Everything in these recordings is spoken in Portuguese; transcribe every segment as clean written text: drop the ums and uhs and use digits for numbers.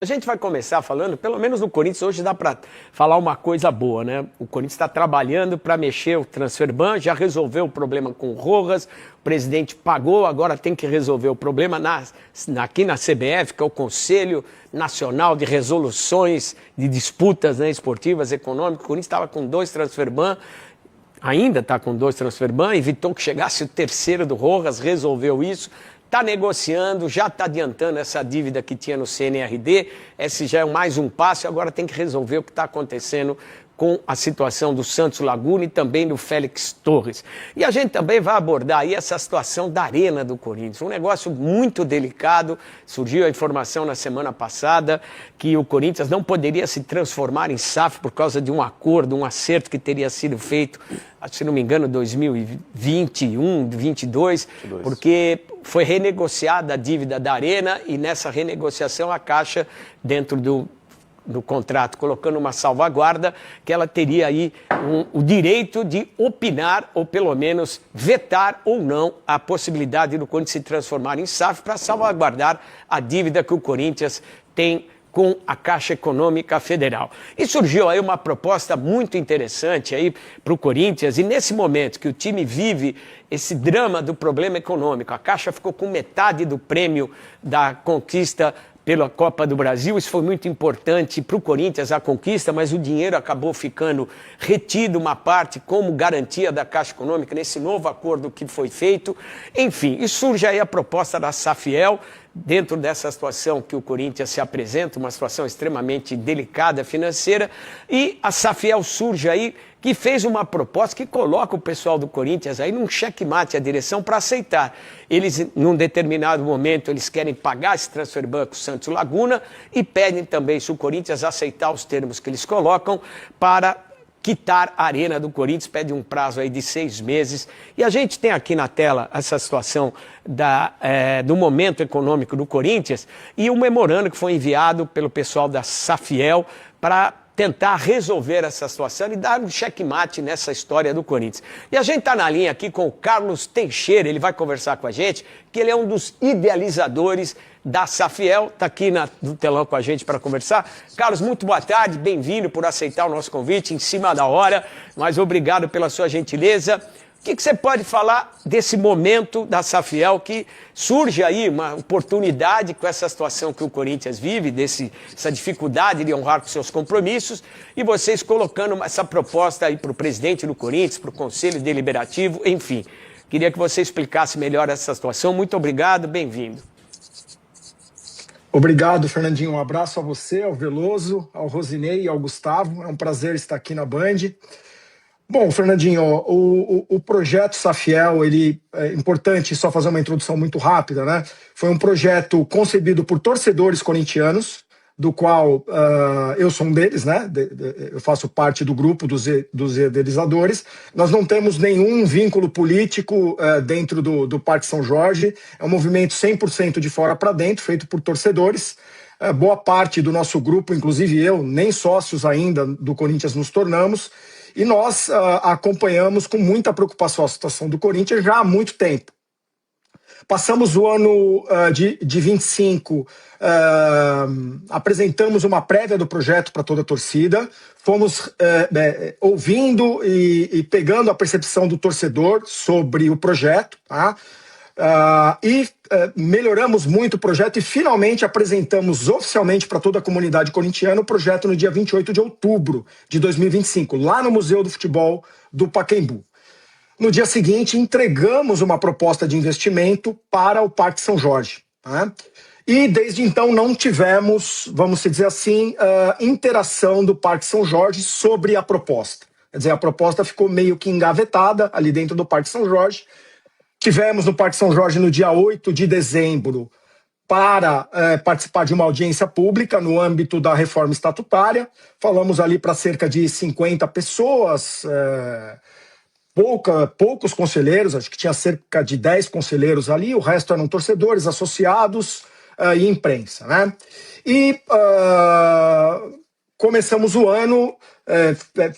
A gente vai começar falando, pelo menos no Corinthians, hoje dá para falar uma coisa boa, né? O Corinthians está trabalhando para mexer o Transferban, já resolveu o problema com o Rojas, o presidente pagou, agora tem que resolver o problema aqui na CBF, que é o Conselho Nacional de Resoluções de Disputas, né, esportivas, econômicas. O Corinthians estava com 2 Transferban, ainda está com 2 Transferban, evitou que chegasse o terceiro do Rojas, resolveu isso. Está negociando, já está adiantando essa dívida que tinha no CNRD, esse já é mais um passo, agora tem que resolver o que está acontecendo com a situação do Santos Laguna e também do Félix Torres. E a gente também vai abordar aí essa situação da Arena do Corinthians, um negócio muito delicado. Surgiu a informação na semana passada que o Corinthians não poderia se transformar em SAF por causa de um acordo, um acerto que teria sido feito, se não me engano, 2021, 2022, porque foi renegociada a dívida da Arena e nessa renegociação a Caixa, dentro do contrato, colocando uma salvaguarda, que ela teria aí o direito de opinar, ou pelo menos vetar ou não, a possibilidade do Corinthians se transformar em SAF para salvaguardar a dívida que o Corinthians tem com a Caixa Econômica Federal. E surgiu aí uma proposta muito interessante aí para o Corinthians, e nesse momento que o time vive esse drama do problema econômico, a Caixa ficou com metade do prêmio da conquista pela Copa do Brasil. Isso foi muito importante para o Corinthians, a conquista, mas o dinheiro acabou ficando retido, uma parte, como garantia da Caixa Econômica, nesse novo acordo que foi feito. Enfim, e surge aí a proposta da Safiel, dentro dessa situação que o Corinthians se apresenta, uma situação extremamente delicada financeira, e a Safiel surge aí, que fez uma proposta que coloca o pessoal do Corinthians aí num checkmate, a direção, para aceitar. Eles, num determinado momento, eles querem pagar esse transfer com o Santos Laguna e pedem também, se o Corinthians aceitar os termos que eles colocam, para quitar a Arena do Corinthians, pede um prazo aí de 6 meses. E a gente tem aqui na tela essa situação do momento econômico do Corinthians e o memorando que foi enviado pelo pessoal da Safiel para tentar resolver essa situação e dar um checkmate nessa história do Corinthians. E a gente está na linha aqui com o Carlos Teixeira, ele vai conversar com a gente, que ele é um dos idealizadores da Safiel, está aqui no telão com a gente para conversar. Carlos, muito boa tarde, bem-vindo por aceitar o nosso convite em cima da hora, mas obrigado pela sua gentileza. O que você pode falar desse momento da Safiel, que surge aí uma oportunidade com essa situação que o Corinthians vive, essa dificuldade de honrar com seus compromissos, e vocês colocando essa proposta aí para o presidente do Corinthians, para o Conselho Deliberativo, enfim. Queria que você explicasse melhor essa situação. Muito obrigado, bem-vindo. Obrigado, Fernandinho. Um abraço a você, ao Veloso, ao Rosinei e ao Gustavo. É um prazer estar aqui na Band. Bom, Fernandinho, o projeto Safiel, ele é importante só fazer uma introdução muito rápida, né? Foi um projeto concebido por torcedores corintianos, do qual eu sou um deles, né? Eu faço parte do grupo dos idealizadores. Nós não temos nenhum vínculo político dentro do Parque São Jorge. É um movimento 100% de fora para dentro, feito por torcedores. Boa parte do nosso grupo, inclusive eu, nem sócios ainda do Corinthians nos tornamos. E nós acompanhamos com muita preocupação a situação do Corinthians já há muito tempo. Passamos o ano de 25, apresentamos uma prévia do projeto para toda a torcida, fomos ouvindo e pegando a percepção do torcedor sobre o projeto, tá? Melhoramos muito o projeto e finalmente apresentamos oficialmente para toda a comunidade corintiana o projeto no dia 28 de outubro de 2025, lá no Museu do Futebol do Pacaembu. No dia seguinte, entregamos uma proposta de investimento para o Parque São Jorge. Tá? E desde então não tivemos, vamos dizer assim, interação do Parque São Jorge sobre a proposta. Quer dizer, a proposta ficou meio que engavetada ali dentro do Parque São Jorge. Tivemos no Parque São Jorge no dia 8 de dezembro para participar de uma audiência pública no âmbito da reforma estatutária. Falamos ali para cerca de 50 pessoas, poucos conselheiros, acho que tinha cerca de 10 conselheiros ali, o resto eram torcedores, associados e imprensa, né? E começamos o ano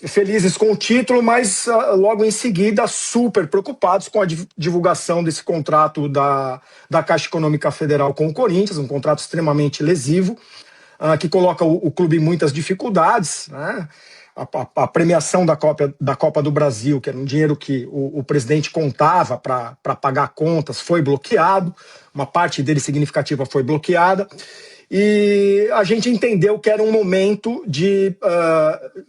felizes com o título, mas logo em seguida super preocupados com a divulgação desse contrato da Caixa Econômica Federal com o Corinthians, um contrato extremamente lesivo. que coloca o clube em muitas dificuldades, né? A premiação da Copa do Brasil, que era um dinheiro que o presidente contava para pagar contas, foi bloqueado, uma parte dele significativa foi bloqueada, e a gente entendeu que era um momento de,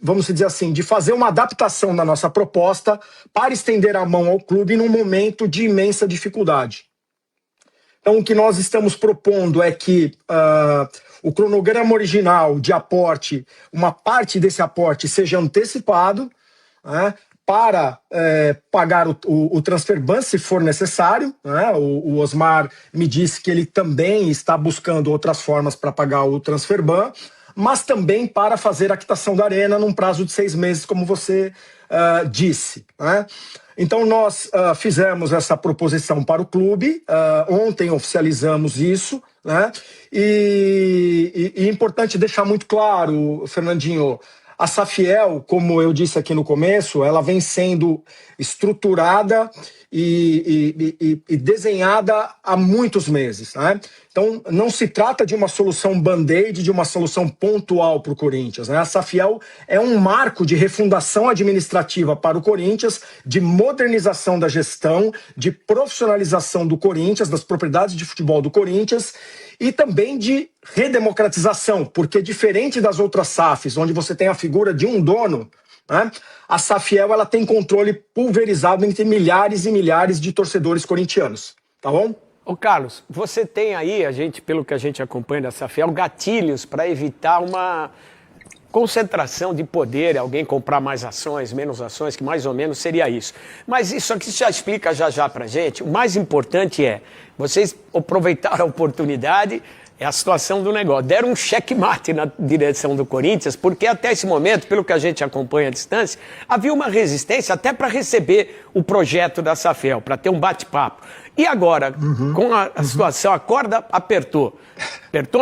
vamos dizer assim, de fazer uma adaptação da nossa proposta para estender a mão ao clube num momento de imensa dificuldade. Então, o que nós estamos propondo é que o cronograma original de aporte, uma parte desse aporte seja antecipado, né, para pagar o transfer ban, se for necessário, né? O Osmar me disse que ele também está buscando outras formas para pagar o transfer ban, mas também para fazer a quitação da arena num prazo de 6 meses, como você disse, né? Então, nós fizemos essa proposição para o clube, ontem oficializamos isso, né? E é importante deixar muito claro, Fernandinho, a Safiel, como eu disse aqui no começo, ela vem sendo estruturada e desenhada há muitos meses, né? Então, não se trata de uma solução band-aid, de uma solução pontual para o Corinthians, né? A Safiel é um marco de refundação administrativa para o Corinthians, de modernização da gestão, de profissionalização do Corinthians, das propriedades de futebol do Corinthians, e também de redemocratização, porque diferente das outras SAFs, onde você tem a figura de um dono, né, a Safiel ela tem controle pulverizado entre milhares e milhares de torcedores corintianos, tá bom? Ô Carlos, você tem aí, pelo que a gente acompanha da Safiel, gatilhos para evitar uma concentração de poder, alguém comprar mais ações, menos ações, que mais ou menos seria isso. Mas isso aqui já explica já pra gente. O mais importante é, vocês aproveitaram a oportunidade, é a situação do negócio. Deram um checkmate na direção do Corinthians, porque até esse momento, pelo que a gente acompanha à distância, havia uma resistência até para receber o projeto da Safiel, para ter um bate-papo. E agora, com a situação, a corda apertou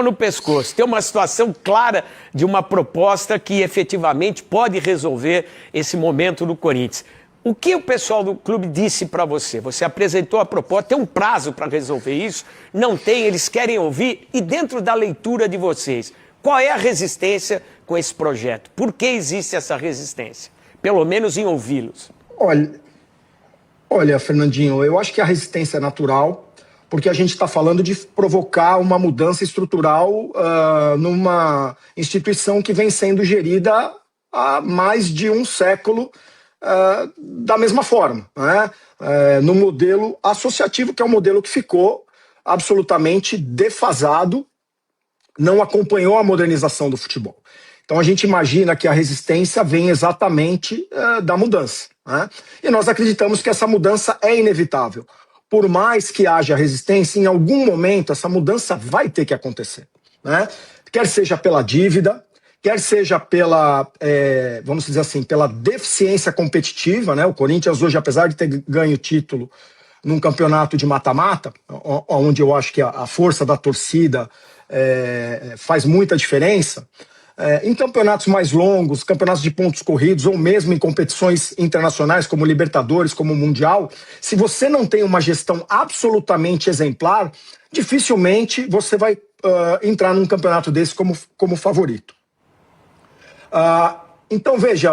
no pescoço, tem uma situação clara de uma proposta que efetivamente pode resolver esse momento do Corinthians. O que o pessoal do clube disse para você? Você apresentou a proposta, tem um prazo para resolver isso? Não tem, eles querem ouvir. E dentro da leitura de vocês, qual é a resistência com esse projeto? Por que existe essa resistência? Pelo menos em ouvi-los. Olha, Fernandinho, eu acho que a resistência é natural, porque a gente está falando de provocar uma mudança estrutural numa instituição que vem sendo gerida há mais de um século da mesma forma, né? No modelo associativo, que é um modelo que ficou absolutamente defasado, não acompanhou a modernização do futebol. Então a gente imagina que a resistência vem exatamente da mudança, né? E nós acreditamos que essa mudança é inevitável. Por mais que haja resistência, em algum momento essa mudança vai ter que acontecer, né? Quer seja pela dívida, quer seja pela, vamos dizer assim, pela deficiência competitiva, né? O Corinthians hoje, apesar de ter ganho o título num campeonato de mata-mata, onde eu acho que a força da torcida faz muita diferença, em campeonatos mais longos, campeonatos de pontos corridos, ou mesmo em competições internacionais como Libertadores, como Mundial, se você não tem uma gestão absolutamente exemplar, dificilmente você vai entrar num campeonato desse como favorito. Então, veja,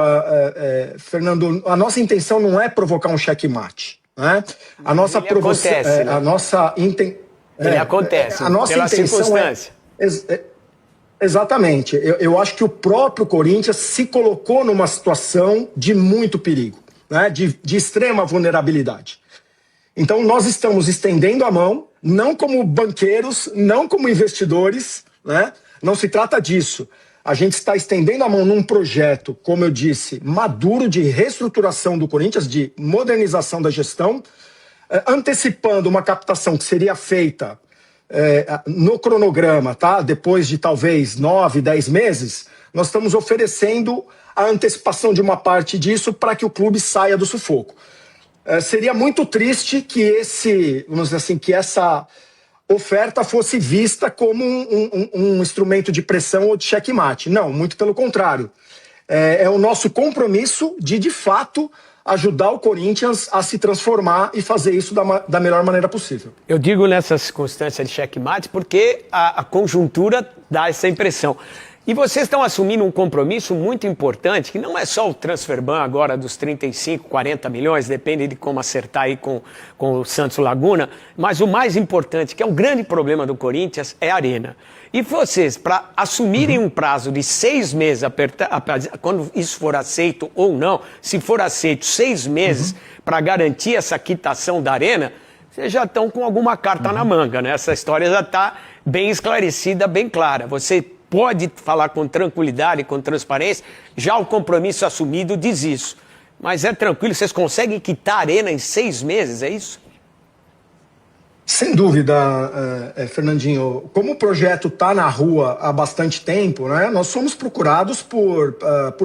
Fernando, a nossa intenção não é provocar um checkmate, né? A nossa acontece, né? A nossa Ele acontece, a nossa pela intenção circunstância. Exatamente. Eu acho que o próprio Corinthians se colocou numa situação de muito perigo, né? De extrema vulnerabilidade. Então, nós estamos estendendo a mão, não como banqueiros, não como investidores, né? Não se trata disso. A gente está estendendo a mão num projeto, como eu disse, maduro de reestruturação do Corinthians, de modernização da gestão, antecipando uma captação que seria feita no cronograma, tá? Depois de talvez 9, 10 meses, nós estamos oferecendo a antecipação de uma parte disso para que o clube saia do sufoco. Seria muito triste que vamos dizer assim, que essa oferta fosse vista como um instrumento de pressão ou de checkmate. Não, muito pelo contrário. É o nosso compromisso de fato, ajudar o Corinthians a se transformar e fazer isso da melhor maneira possível. Eu digo nessa circunstância de checkmate porque a conjuntura Dá essa impressão. E vocês estão assumindo um compromisso muito importante, que não é só o transfer ban agora dos 35, 40 milhões, depende de como acertar aí com o Santos Laguna, mas o mais importante, que é o grande problema do Corinthians, é a Arena. E vocês, para assumirem um prazo de 6 meses, quando isso for aceito ou não, se for aceito 6 meses para garantir essa quitação da Arena, vocês já estão com alguma carta na manga, né? Essa história já está bem esclarecida, bem clara. Você pode falar com tranquilidade, com transparência, já o compromisso assumido diz isso. Mas é tranquilo, vocês conseguem quitar a Arena em 6 meses, é isso? Sem dúvida, Fernandinho. Como o projeto está na rua há bastante tempo, né, nós somos procurados por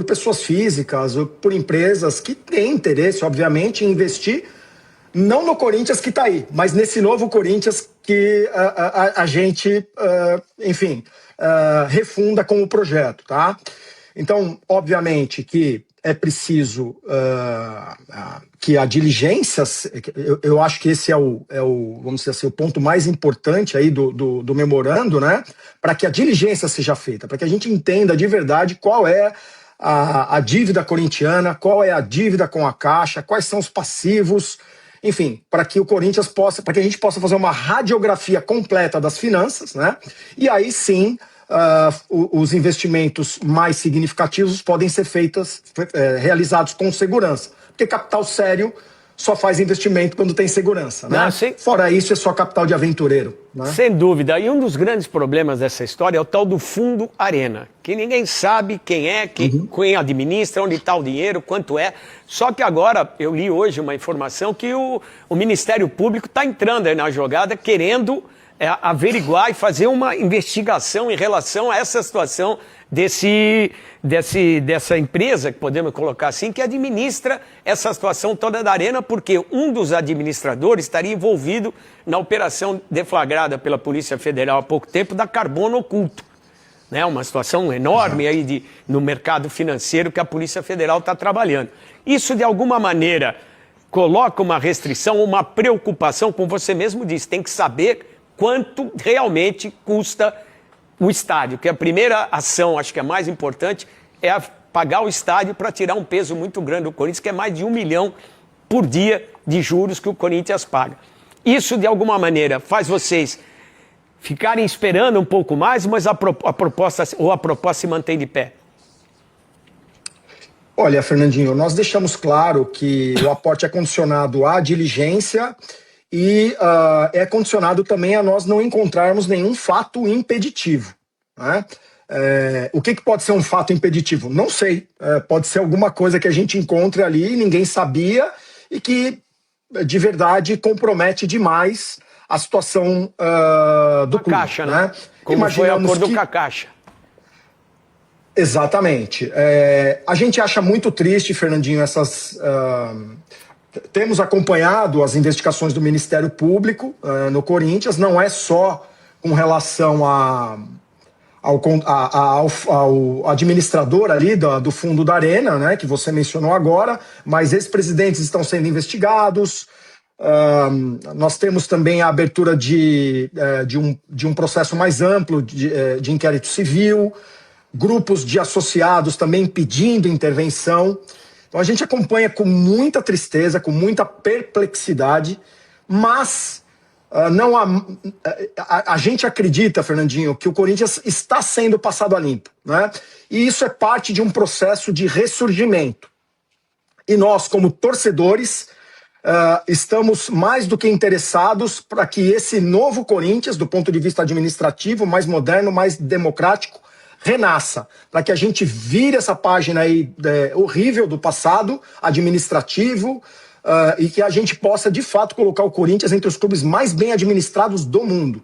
pessoas físicas, por empresas que têm interesse, obviamente, em investir, não no Corinthians que está aí, mas nesse novo Corinthians que a gente, enfim, refunda com o projeto, tá? Então, obviamente que é preciso que a diligência, eu acho que esse é o, vamos dizer assim, o ponto mais importante aí do memorando, né? Para que a diligência seja feita, para que a gente entenda de verdade qual é a dívida corintiana, qual é a dívida com a Caixa, quais são os passivos, enfim, para que o Corinthians para que a gente possa fazer uma radiografia completa das finanças, né? E aí sim, os investimentos mais significativos podem ser realizados com segurança. Porque capital sério só faz investimento quando tem segurança, né? Não, fora isso, é só capital de aventureiro, né? Sem dúvida. E um dos grandes problemas dessa história é o tal do Fundo Arena, que ninguém sabe quem é, quem administra, onde está o dinheiro, quanto é. Só que agora, eu li hoje uma informação que o Ministério Público está entrando aí na jogada, querendo averiguar e fazer uma investigação em relação a essa situação dessa empresa, que podemos colocar assim, que administra essa situação toda da Arena, porque um dos administradores estaria envolvido na operação deflagrada pela Polícia Federal há pouco tempo da Carbono Oculto. Né? Uma situação enorme aí no mercado financeiro que a Polícia Federal está trabalhando. Isso, de alguma maneira, coloca uma restrição, uma preocupação, como você mesmo disse, tem que saber quanto realmente custa o estádio, que a primeira ação, acho que é mais importante, é pagar o estádio para tirar um peso muito grande do Corinthians, que é mais de 1 milhão por dia de juros que o Corinthians paga. Isso, de alguma maneira, faz vocês ficarem esperando um pouco mais, mas a proposta se mantém de pé? Olha, Fernandinho, nós deixamos claro que o aporte é condicionado à diligência e é condicionado também a nós não encontrarmos nenhum fato impeditivo, né? O que pode ser um fato impeditivo? Não sei. Pode ser alguma coisa que a gente encontre ali e ninguém sabia e que, de verdade, compromete demais a situação do clube. Caixa, né? Como foi o acordo com a Caixa. Exatamente. A gente acha muito triste, Fernandinho, temos acompanhado as investigações do Ministério Público no Corinthians, não é só com relação ao administrador ali do fundo da Arena, né, que você mencionou agora, mas ex-presidentes estão sendo investigados. Nós temos também a abertura de um processo mais amplo de inquérito civil, grupos de associados também pedindo intervenção. Então a gente acompanha com muita tristeza, com muita perplexidade, mas a gente acredita, Fernandinho, que o Corinthians está sendo passado a limpo, né? E isso é parte de um processo de ressurgimento. E nós, como torcedores, estamos mais do que interessados para que esse novo Corinthians, do ponto de vista administrativo, mais moderno, mais democrático, renasça, para que a gente vire essa página aí horrível do passado administrativo e que a gente possa, de fato, colocar o Corinthians entre os clubes mais bem administrados do mundo.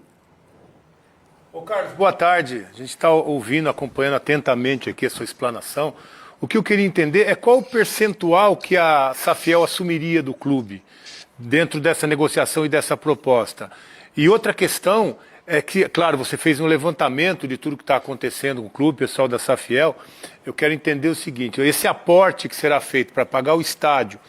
Ô Carlos, boa tarde. A gente está ouvindo, acompanhando atentamente aqui a sua explanação. O que eu queria entender é qual o percentual que a Safiel assumiria do clube dentro dessa negociação e dessa proposta. E outra questão É que, claro, você fez um levantamento de tudo que está acontecendo com o clube, pessoal da Safiel. Eu quero entender o seguinte, esse aporte que será feito para pagar o estádio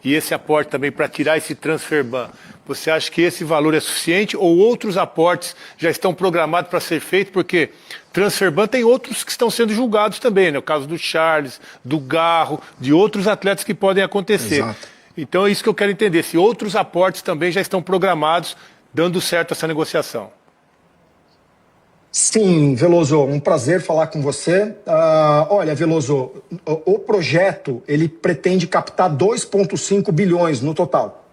e esse aporte também para tirar esse transfer ban, você acha que esse valor é suficiente ou outros aportes já estão programados para ser feitos? Porque transfer ban tem outros que estão sendo julgados também, né? O caso do Charles, do Garro, de outros atletas que podem acontecer. Exato. Então é isso que eu quero entender, se outros aportes também já estão programados, dando certo essa negociação. Sim, Veloso, um prazer falar com você. Olha, Veloso, o projeto ele pretende captar 2,5 bilhões no total.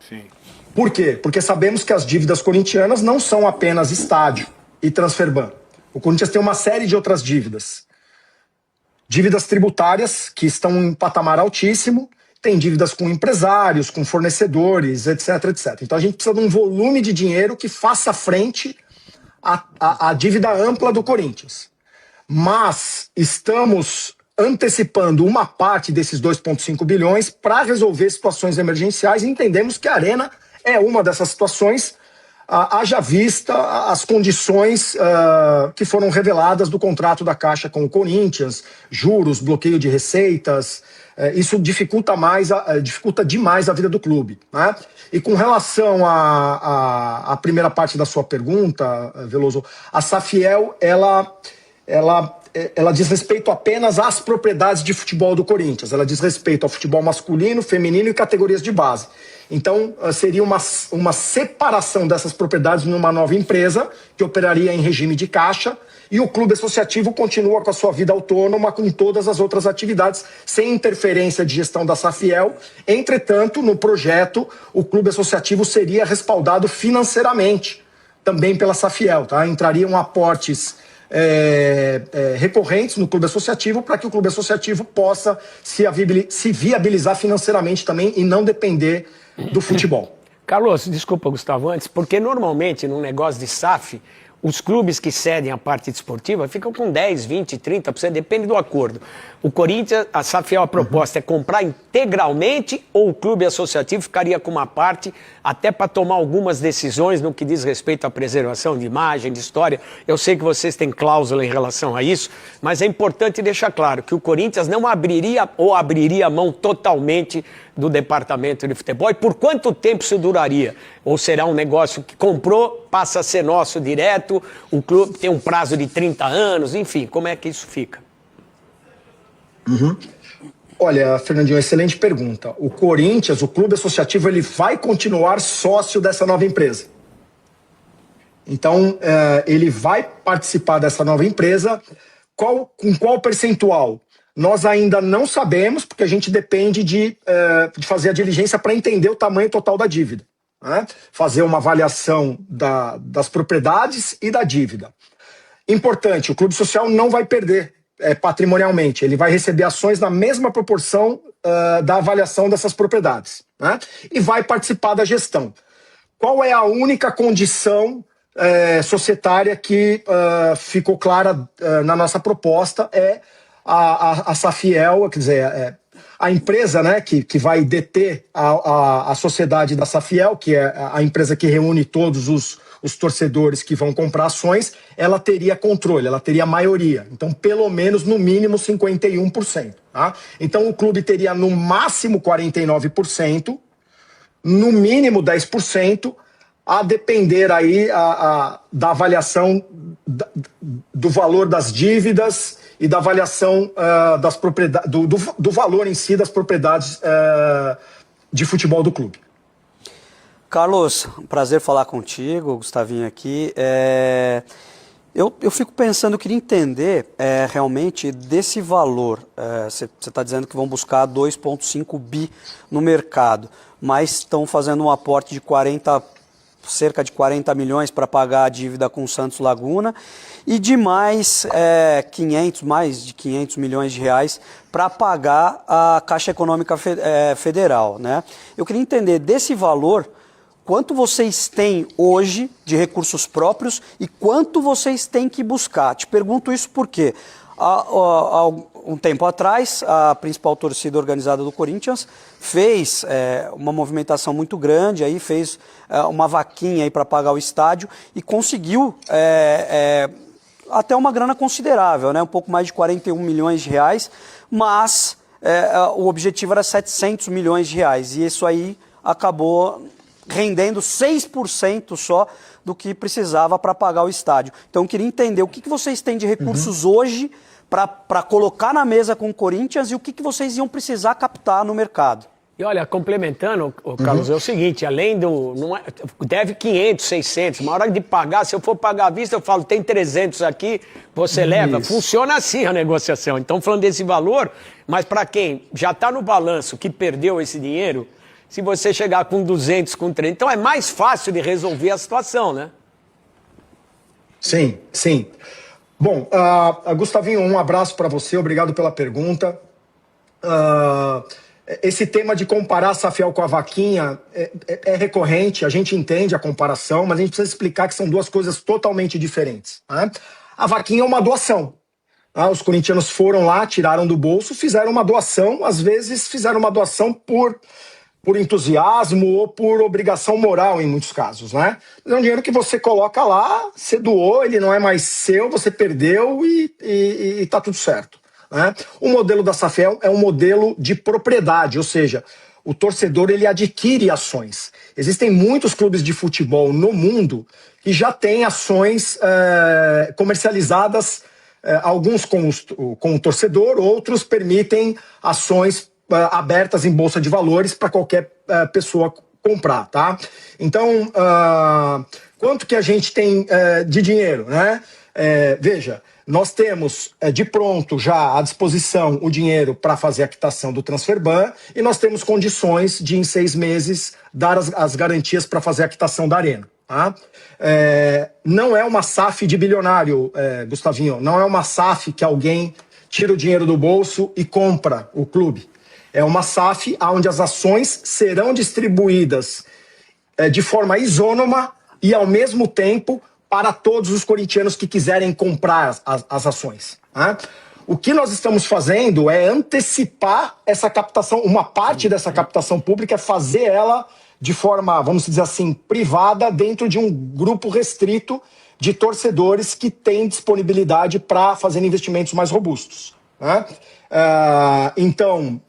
Sim. Por quê? Porque sabemos que as dívidas corintianas não são apenas estádio e transferban. O Corinthians tem uma série de outras dívidas. Dívidas tributárias, que estão em patamar altíssimo, tem dívidas com empresários, com fornecedores, etc, etc. Então a gente precisa de um volume de dinheiro que faça frente a dívida ampla do Corinthians. Mas estamos antecipando uma parte desses 2,5 bilhões para resolver situações emergenciais e entendemos que a Arena é uma dessas situações, haja vista as condições que foram reveladas do contrato da Caixa com o Corinthians, juros, bloqueio de receitas. Isso dificulta demais a vida do clube, né? E com relação à primeira parte da sua pergunta, Veloso, a Safiel, ela diz respeito apenas às propriedades de futebol do Corinthians. Ela diz respeito ao futebol masculino, feminino e categorias de base. Então, seria uma separação dessas propriedades numa nova empresa, que operaria em regime de caixa, e o clube associativo continua com a sua vida autônoma, com todas as outras atividades, sem interferência de gestão da Safiel. Entretanto, no projeto, o clube associativo seria respaldado financeiramente, também pela Safiel, tá? Entrariam aportes recorrentes no clube associativo para que o clube associativo possa se viabilizar financeiramente também e não depender do futebol. Carlos, desculpa, Gustavo, antes, porque normalmente no negócio de SAF, os clubes que cedem a parte desportiva ficam com 10, 20, 30%, depende do acordo. O Corinthians, a Safiel, a proposta é comprar integralmente ou o clube associativo ficaria com uma parte até para tomar algumas decisões no que diz respeito à preservação de imagem, de história. Eu sei que vocês têm cláusula em relação a isso, mas é importante deixar claro que o Corinthians não abriria ou abriria mão totalmente do departamento de futebol. E por quanto tempo isso duraria? Ou será um negócio que comprou, passa a ser nosso direto, o clube tem um prazo de 30 anos, enfim, como é que isso fica? Olha, Fernandinho, excelente pergunta. O Corinthians, o clube associativo, ele vai continuar sócio dessa nova empresa. Então, ele vai participar dessa nova empresa. Com qual percentual? Nós ainda não sabemos, porque a gente depende de fazer a diligência para entender o tamanho total da dívida, né? Fazer uma avaliação das propriedades e da dívida. Importante, o clube social não vai perder patrimonialmente, ele vai receber ações na mesma proporção da avaliação dessas propriedades, né? E vai participar da gestão. Qual é a única condição societária que ficou clara na nossa proposta? A Safiel, quer dizer, a empresa, né, que vai deter a sociedade da Safiel, que é a empresa que reúne todos os torcedores que vão comprar ações, ela teria controle, ela teria maioria. Então, pelo menos, no mínimo, 51%. Tá? Então, o clube teria no máximo 49%, no mínimo 10%, a depender aí da avaliação do valor das dívidas e da avaliação das propriedades, do valor em si das propriedades de futebol do clube. Carlos, um prazer falar contigo, Gustavinho aqui. Eu fico pensando, eu queria entender realmente desse valor. Você está dizendo que vão buscar 2,5 bi no mercado, mas estão fazendo um aporte de cerca de 40 milhões para pagar a dívida com o Santos Laguna e de mais de 500 milhões de reais para pagar a Caixa Econômica Federal, né? Eu queria entender desse valor, quanto vocês têm hoje de recursos próprios e quanto vocês têm que buscar. Te pergunto isso porque Há um tempo atrás, a principal torcida organizada do Corinthians fez uma movimentação muito grande, aí fez uma vaquinha para pagar o estádio e conseguiu até uma grana considerável, né? Um pouco mais de 41 milhões de reais, mas o objetivo era 700 milhões de reais e isso aí acabou rendendo 6% só do que precisava para pagar o estádio. Então eu queria entender o que vocês têm de recursos hoje para colocar na mesa com o Corinthians e o que vocês iam precisar captar no mercado. E olha, complementando, Carlos, é o seguinte, além do... deve 500, 600, uma hora de pagar, se eu for pagar à vista, eu falo, tem 300 aqui, você leva. Funciona assim a negociação. Então, falando desse valor, mas para quem já está no balanço, que perdeu esse dinheiro, se você chegar com 200, com 300, então é mais fácil de resolver a situação, né? Sim, sim. Bom, Gustavinho, um abraço para você, obrigado pela pergunta. Esse tema de comparar a Safiel com a vaquinha é recorrente, a gente entende a comparação, mas a gente precisa explicar que são duas coisas totalmente diferentes. Né? A vaquinha é uma doação. Os corintianos foram lá, tiraram do bolso, fizeram uma doação, às vezes fizeram uma doação por entusiasmo ou por obrigação moral em muitos casos, né? É um dinheiro que você coloca lá, você doou, ele não é mais seu, você perdeu e tá tudo certo, né? O modelo da Safiel é um modelo de propriedade, ou seja, o torcedor ele adquire ações. Existem muitos clubes de futebol no mundo que já têm ações comercializadas, alguns com o torcedor, outros permitem ações abertas em bolsa de valores para qualquer pessoa comprar, tá? Então, quanto que a gente tem de dinheiro, né? Veja, nós temos de pronto já à disposição o dinheiro para fazer a quitação do Transferban e nós temos condições de em 6 meses dar as garantias para fazer a quitação da Arena, tá? Não é uma SAF de bilionário, Gustavinho, não é uma SAF que alguém tira o dinheiro do bolso e compra o clube. É uma SAF onde as ações serão distribuídas de forma isônoma e, ao mesmo tempo, para todos os corintianos que quiserem comprar as ações. Né? O que nós estamos fazendo é antecipar essa captação, uma parte dessa captação pública, fazer ela de forma, vamos dizer assim, privada, dentro de um grupo restrito de torcedores que têm disponibilidade para fazer investimentos mais robustos. Né? Então...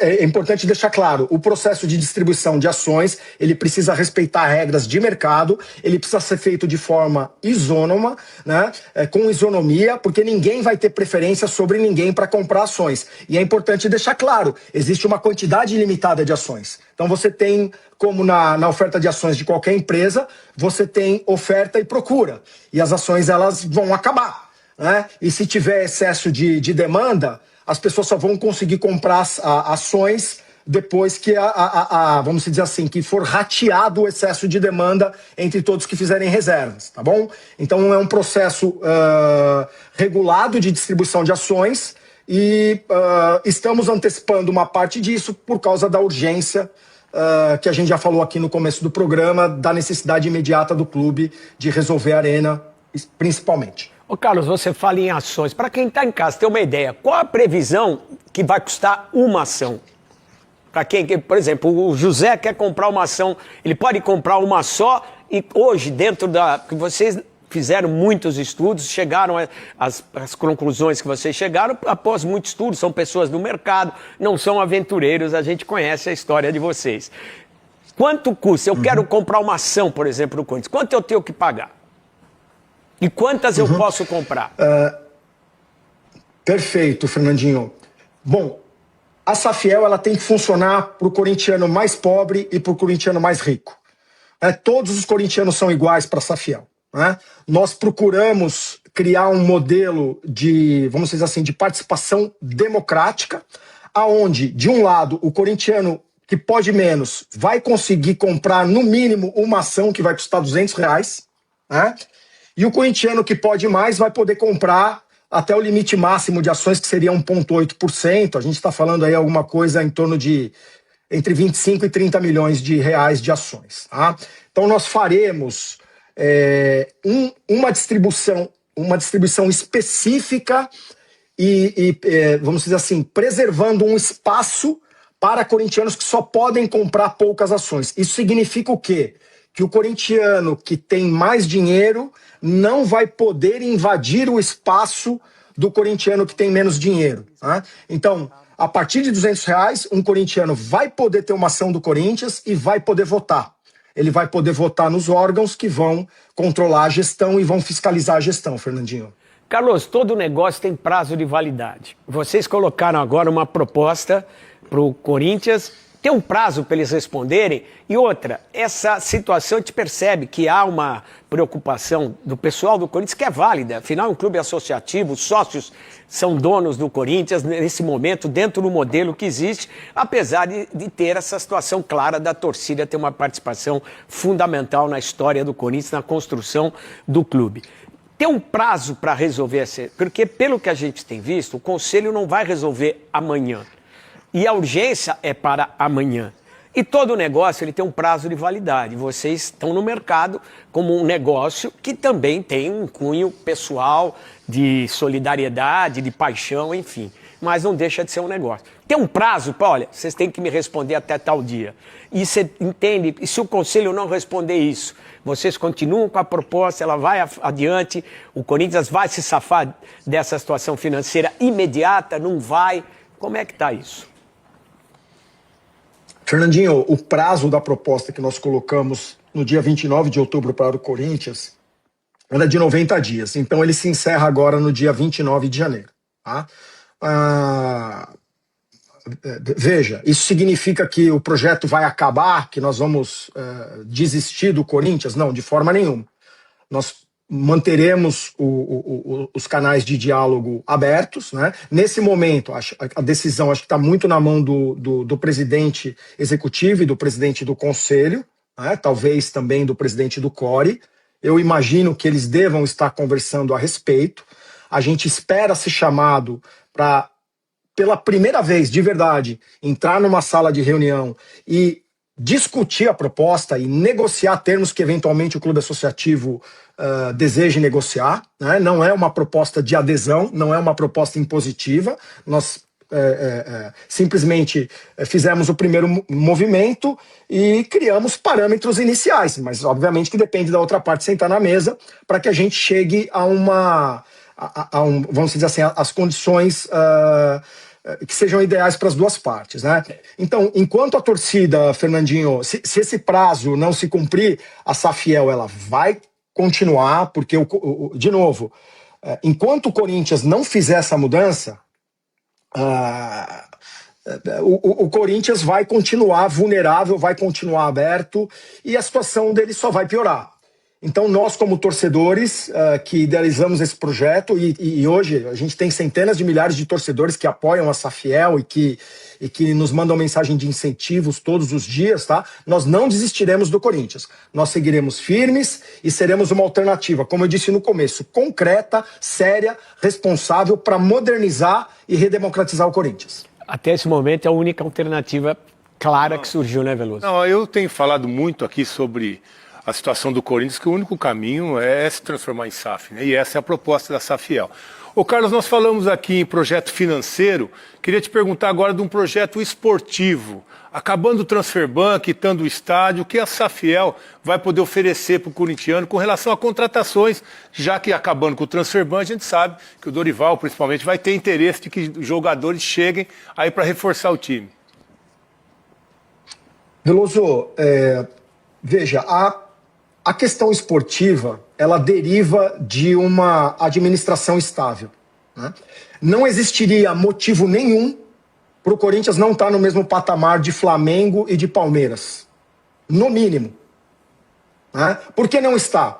é importante deixar claro, o processo de distribuição de ações, ele precisa respeitar regras de mercado, ele precisa ser feito de forma isônoma, né, com isonomia, porque ninguém vai ter preferência sobre ninguém para comprar ações. E é importante deixar claro, existe uma quantidade limitada de ações. Então você tem, como na oferta de ações de qualquer empresa, você tem oferta e procura. E as ações elas vão acabar. Né? E se tiver excesso de demanda, as pessoas só vão conseguir comprar ações depois que, vamos dizer assim, que for rateado o excesso de demanda entre todos que fizerem reservas, tá bom? Então é um processo regulado de distribuição de ações e estamos antecipando uma parte disso por causa da urgência que a gente já falou aqui no começo do programa, da necessidade imediata do clube de resolver a Arena, principalmente. Ô Carlos, você fala em ações. Para quem está em casa, tem uma ideia. Qual a previsão que vai custar uma ação? Para quem, por exemplo, o José quer comprar uma ação, ele pode comprar uma só e hoje, dentro da... que vocês fizeram muitos estudos, chegaram às conclusões que vocês chegaram após muitos estudos, são pessoas do mercado, não são aventureiros, a gente conhece a história de vocês. Quanto custa? Eu quero comprar uma ação, por exemplo, no Corinthians. Quanto eu tenho que pagar? E quantas eu posso comprar? Perfeito, Fernandinho. Bom, a Safiel ela tem que funcionar para o corintiano mais pobre e para o corintiano mais rico. Todos os corintianos são iguais para a Safiel. Né? Nós procuramos criar um modelo de, vamos dizer assim, de participação democrática, aonde, de um lado, o corintiano que pode menos vai conseguir comprar, no mínimo, uma ação que vai custar R$200, né? E o corintiano que pode mais vai poder comprar até o limite máximo de ações, que seria 1,8%. A gente está falando aí alguma coisa em torno de entre 25 e 30 milhões de reais de ações. Tá? Então nós faremos uma distribuição uma distribuição específica vamos dizer assim, preservando um espaço para corintianos que só podem comprar poucas ações. Isso significa o quê? Que o corintiano que tem mais dinheiro não vai poder invadir o espaço do corintiano que tem menos dinheiro. Tá? Então, a partir de R$200, um corintiano vai poder ter uma ação do Corinthians e vai poder votar. Ele vai poder votar nos órgãos que vão controlar a gestão e vão fiscalizar a gestão, Fernandinho. Carlos, todo negócio tem prazo de validade. Vocês colocaram agora uma proposta para o Corinthians, tem um prazo para eles responderem. E outra, essa situação a gente percebe que há uma preocupação do pessoal do Corinthians que é válida. Afinal, é um clube associativo, os sócios são donos do Corinthians nesse momento, dentro do modelo que existe, apesar de ter essa situação clara da torcida ter uma participação fundamental na história do Corinthians, na construção do clube. Tem um prazo para resolver essa, porque pelo que a gente tem visto, o Conselho não vai resolver amanhã. E a urgência é para amanhã. E todo negócio ele tem um prazo de validade. Vocês estão no mercado como um negócio que também tem um cunho pessoal de solidariedade, de paixão, enfim. Mas não deixa de ser um negócio. Tem um prazo para, olha, vocês têm que me responder até tal dia. E você entende, e se o Conselho não responder isso, vocês continuam com a proposta, ela vai adiante, o Corinthians vai se safar dessa situação financeira imediata, não vai? Como é que está isso? Fernandinho, o prazo da proposta que nós colocamos no dia 29 de outubro para o Corinthians era de 90 dias. Então ele se encerra agora no dia 29 de janeiro. Tá? Veja, isso significa que o projeto vai acabar, que nós vamos desistir do Corinthians? Não, de forma nenhuma. Nós manteremos os canais de diálogo abertos, né? Nesse momento, a decisão acho que está muito na mão do presidente executivo e do presidente do conselho, né? Talvez também do presidente do CORE. Eu imagino que eles devam estar conversando a respeito. A gente espera ser chamado para, pela primeira vez, de verdade, entrar numa sala de reunião e discutir a proposta e negociar termos que eventualmente o clube associativo deseje negociar, né? Não é uma proposta de adesão, não é uma proposta impositiva. Nós simplesmente fizemos o primeiro movimento e criamos parâmetros iniciais, mas obviamente que depende da outra parte sentar na mesa para que a gente chegue vamos dizer assim, as condições que sejam ideais para as duas partes, né? Então, enquanto a torcida, Fernandinho, se esse prazo não se cumprir, a Safiel ela vai continuar, porque, de novo, enquanto o Corinthians não fizer essa mudança, o Corinthians vai continuar vulnerável, vai continuar aberto e a situação dele só vai piorar. Então nós como torcedores que idealizamos esse projeto e hoje a gente tem centenas de milhares de torcedores que apoiam a Safiel e que nos mandam mensagem de incentivos todos os dias, tá? Nós não desistiremos do Corinthians. Nós seguiremos firmes e seremos uma alternativa, como eu disse no começo, concreta, séria, responsável para modernizar e redemocratizar o Corinthians. Até esse momento é a única alternativa clara que surgiu, né, Veloso? Não, eu tenho falado muito aqui sobre a situação do Corinthians, que o único caminho é se transformar em SAF, né? E essa é a proposta da Safiel. Ô Carlos, nós falamos aqui em projeto financeiro, queria te perguntar agora de um projeto esportivo. Acabando o Transferban, quitando o estádio, o que a Safiel vai poder oferecer para o corintiano com relação a contratações, já que acabando com o Transferban, a gente sabe que o Dorival, principalmente, vai ter interesse de que jogadores cheguem aí para reforçar o time. Veloso, veja, a questão esportiva, ela deriva de uma administração estável, né? Não existiria motivo nenhum para o Corinthians não estar no mesmo patamar de Flamengo e de Palmeiras. No mínimo. Né? Por que não está?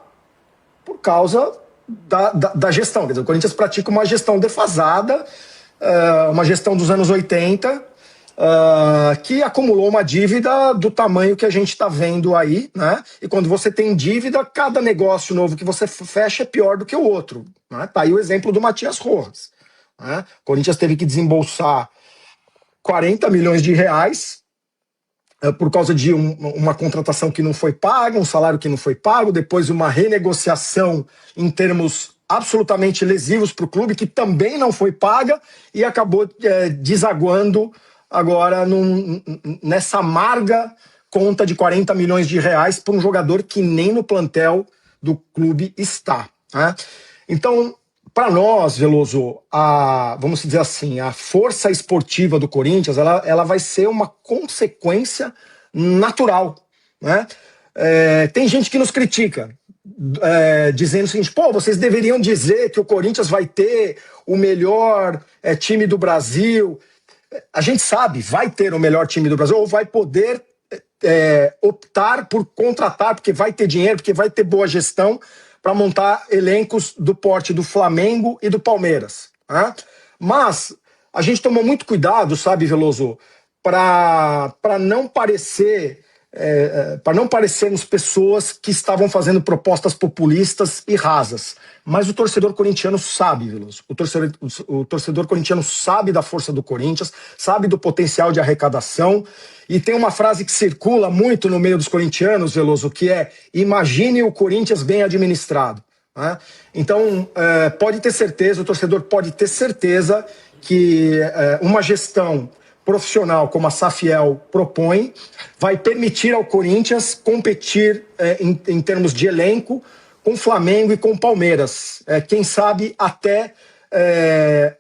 Por causa da gestão. Quer dizer, o Corinthians pratica uma gestão defasada, uma gestão dos anos 80, que acumulou uma dívida do tamanho que a gente está vendo aí, né? E quando você tem dívida, cada negócio novo que você fecha é pior do que o outro. Né? Tá aí o exemplo do Matias Rojas. Né? O Corinthians teve que desembolsar 40 milhões de reais por causa de uma contratação que não foi paga, um salário que não foi pago, depois uma renegociação em termos absolutamente lesivos para o clube, que também não foi paga e acabou desaguando agora nessa amarga conta de 40 milhões de reais por um jogador que nem no plantel do clube está, né? Então, para nós, Veloso, vamos dizer assim, a força esportiva do Corinthians, ela vai ser uma consequência natural, né? Tem gente que nos critica, dizendo o seguinte: pô, vocês deveriam dizer que o Corinthians vai ter o melhor time do Brasil. A gente sabe, vai ter o melhor time do Brasil, ou vai poder optar por contratar, porque vai ter dinheiro, porque vai ter boa gestão para montar elencos do porte do Flamengo e do Palmeiras, né? Mas a gente tomou muito cuidado, sabe, Veloso, para não parecer... para não parecermos pessoas que estavam fazendo propostas populistas e rasas. Mas o torcedor corintiano sabe, Veloso. O torcedor corintiano sabe da força do Corinthians, sabe do potencial de arrecadação. E tem uma frase que circula muito no meio dos corintianos, Veloso, que é: imagine o Corinthians bem administrado, né? Então, pode ter certeza, o torcedor pode ter certeza que uma gestão profissional como a Safiel propõe vai permitir ao Corinthians competir em termos de elenco com o Flamengo e com o Palmeiras. Quem sabe até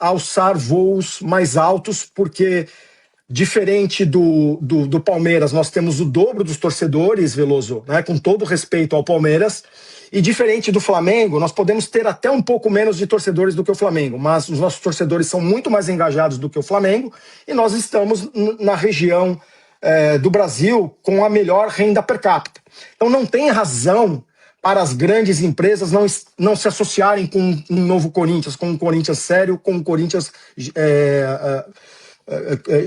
alçar voos mais altos, porque diferente do Palmeiras, nós temos o dobro dos torcedores, Veloso, né, com todo respeito ao Palmeiras. E diferente do Flamengo, nós podemos ter até um pouco menos de torcedores do que o Flamengo, mas os nossos torcedores são muito mais engajados do que o Flamengo, e nós estamos na região do Brasil com a melhor renda per capita. Então não tem razão para as grandes empresas não se associarem com um novo Corinthians, com um Corinthians sério, com um Corinthians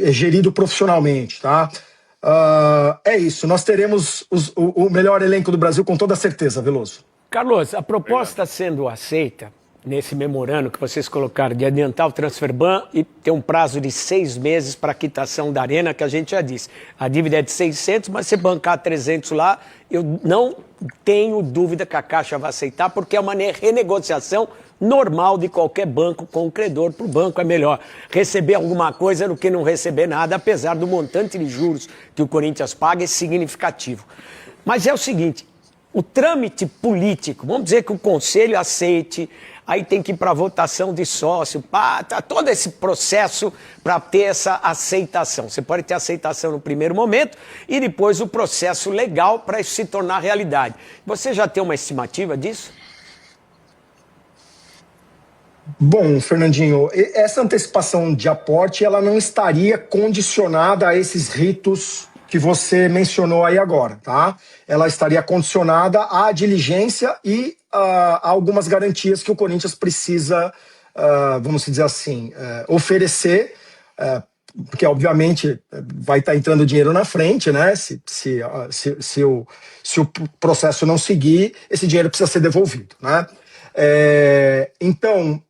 gerido profissionalmente, tá? É isso, nós teremos o melhor elenco do Brasil com toda certeza, Veloso. Carlos, a proposta sendo aceita nesse memorando que vocês colocaram de adiantar o transfer ban e ter um prazo de 6 meses para a quitação da Arena, que a gente já disse. A dívida é de 600, mas se bancar 300 lá, eu não tenho dúvida que a Caixa vai aceitar, porque é uma renegociação normal de qualquer banco com o credor. Para o banco é melhor receber alguma coisa do que não receber nada, apesar do montante de juros que o Corinthians paga é significativo. Mas é o seguinte, o trâmite político, vamos dizer que o Conselho aceite, aí tem que ir para votação de sócio, tá todo esse processo para ter essa aceitação. Você pode ter aceitação no primeiro momento e depois o processo legal para isso se tornar realidade. Você já tem uma estimativa disso? Bom, Fernandinho, essa antecipação de aporte ela não estaria condicionada a esses ritos que você mencionou aí agora, tá? Ela estaria condicionada à diligência e a algumas garantias que o Corinthians precisa, vamos dizer assim, oferecer, porque obviamente vai estar entrando dinheiro na frente, né? Se o processo não seguir, esse dinheiro precisa ser devolvido, né? Então,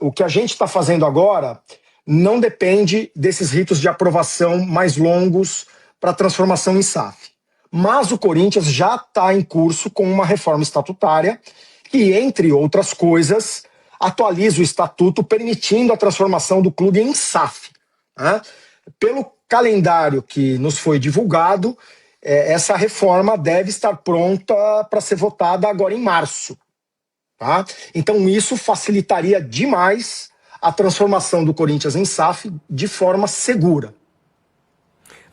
o que a gente está fazendo agora não depende desses ritos de aprovação mais longos para transformação em SAF. Mas o Corinthians já está em curso com uma reforma estatutária que, entre outras coisas, atualiza o estatuto permitindo a transformação do clube em SAF, né? Pelo calendário que nos foi divulgado, essa reforma deve estar pronta para ser votada agora em março, tá? Então isso facilitaria demais a transformação do Corinthians em SAF de forma segura.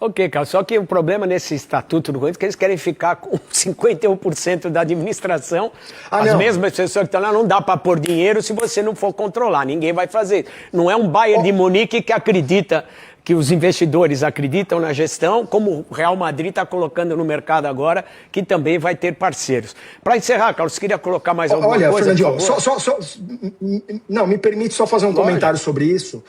Ok, Carlos, só que o problema nesse estatuto do Corinthians é que eles querem ficar com 51% da administração. As mesmas pessoas que estão lá, não dá para pôr dinheiro se você não for controlar, ninguém vai fazer. Não é um Bayern de Munique que acredita, que os investidores acreditam na gestão, como o Real Madrid está colocando no mercado agora, que também vai ter parceiros. Para encerrar, Carlos, queria colocar mais alguma coisa? Olha, Fernandinho, não, me permite só fazer um comentário sobre isso.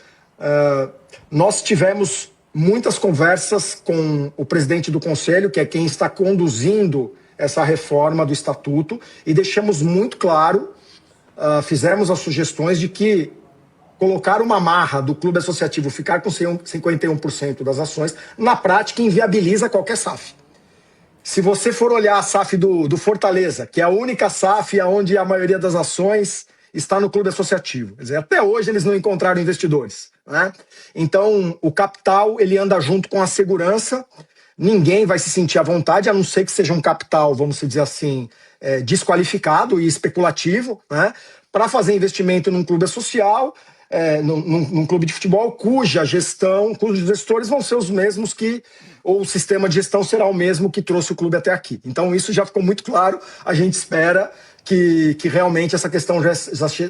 Nós tivemos muitas conversas com o presidente do Conselho, que é quem está conduzindo essa reforma do Estatuto, e deixamos muito claro, fizemos as sugestões de que colocar uma marra do clube associativo, ficar com 51% das ações, na prática inviabiliza qualquer SAF. Se você for olhar a SAF do Fortaleza, que é a única SAF onde a maioria das ações está no clube associativo. Quer dizer, até hoje eles não encontraram investidores, né? Então, o capital, ele anda junto com a segurança. Ninguém vai se sentir à vontade, a não ser que seja um capital, vamos dizer assim, desqualificado e especulativo, né? Para fazer investimento num clube social, num clube de futebol, cujos gestores vão ser os mesmos ou o sistema de gestão será o mesmo que trouxe o clube até aqui. Então isso já ficou muito claro, a gente espera que realmente essa questão já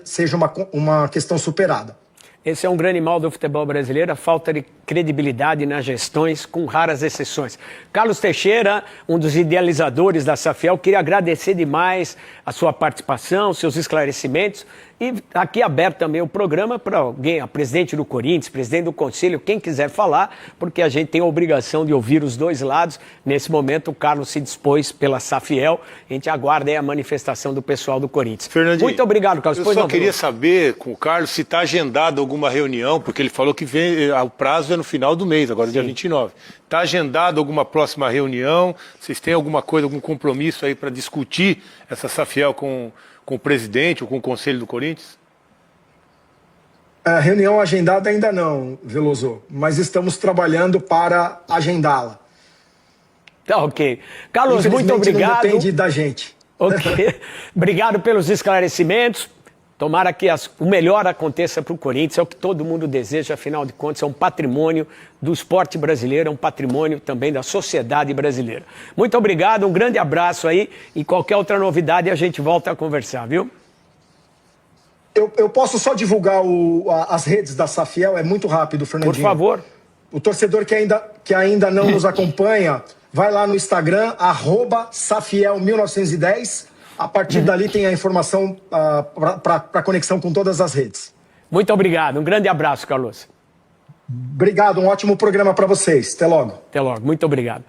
seja uma questão superada. Esse é um grande mal do futebol brasileiro, a falta de credibilidade nas gestões, com raras exceções. Carlos Teixeira, um dos idealizadores da Safiel, queria agradecer demais a sua participação, seus esclarecimentos, e aqui aberto também o programa para alguém, a presidente do Corinthians, presidente do Conselho, quem quiser falar, porque a gente tem a obrigação de ouvir os dois lados. Nesse momento, o Carlos se dispôs pela Safiel, a gente aguarda aí a manifestação do pessoal do Corinthians. Fernandinho, muito obrigado, Carlos. Eu só queria saber com o Carlos se está agendado alguma reunião, porque ele falou que o prazo é no final do mês, agora dia 29. Está agendado alguma próxima reunião? Vocês têm alguma coisa, algum compromisso aí para discutir essa Safiel com o presidente ou com o Conselho do Corinthians? A reunião agendada ainda não, Veloso, mas estamos trabalhando para agendá-la. Tá ok. Carlos, muito obrigado. Não depende da gente. Ok. Obrigado pelos esclarecimentos. Tomara que o melhor aconteça para o Corinthians, é o que todo mundo deseja, afinal de contas, é um patrimônio do esporte brasileiro, é um patrimônio também da sociedade brasileira. Muito obrigado, um grande abraço aí, e qualquer outra novidade a gente volta a conversar, viu? Eu posso só divulgar as redes da Safiel, é muito rápido, Fernandinho. Por favor. O torcedor que ainda não nos acompanha, vai lá no Instagram, @Safiel1910. A partir dali tem a informação para conexão com todas as redes. Muito obrigado. Um grande abraço, Carlos. Obrigado. Um ótimo programa para vocês. Até logo. Até logo. Muito obrigado.